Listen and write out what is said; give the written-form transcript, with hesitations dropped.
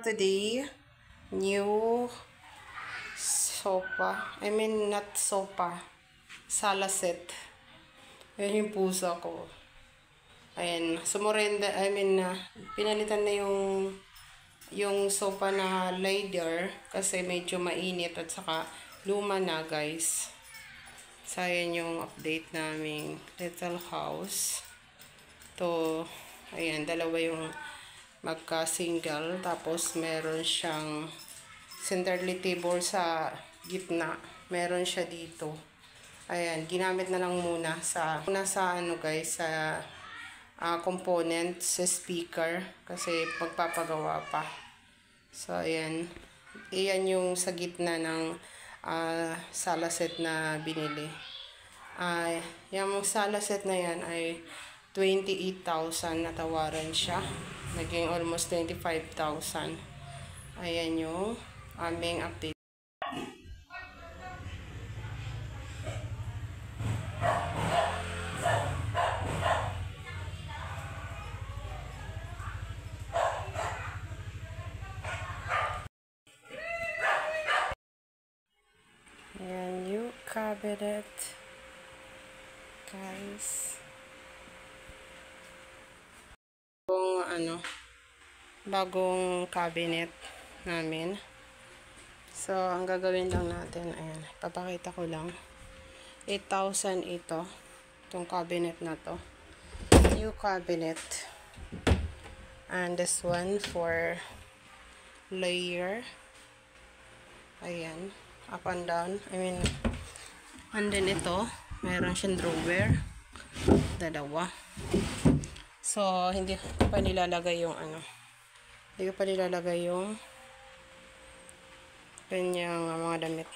Today, new sopa. I mean, not sopa. Sala set. Ayan yung pusa ko. Ayan, sumurenda, pinalitan na yung sopa na leather kasi medyo mainit at saka luma na, guys. So, ayan yung update naming little house. To, ayan, dalawa yung magka-single. Tapos, meron siyang centerly table sa gitna. Meron siya dito. Ayan, ginamit na lang muna sa ano guys, sa component sa speaker. Kasi pagpapagawa pa. So, ayan. Iyan yung sa gitna ng sala set na binili. Yung sala set na yan ay 28,000 natawaran siya. Naging almost 25,000. Ayan yung aming update. Ayan yung cabinet, guys. Bagong cabinet namin. So, ang gagawin lang natin, ayan, papakita ko lang. 8,000 ito. Itong cabinet na to. New cabinet. And this one for layer. Ayan. Up and down. And then ito, meron siyang drawer. Dalawa. So, hindi ko pa nilalagay yung hindi ko pa nilalagay yung kanyang mga damit.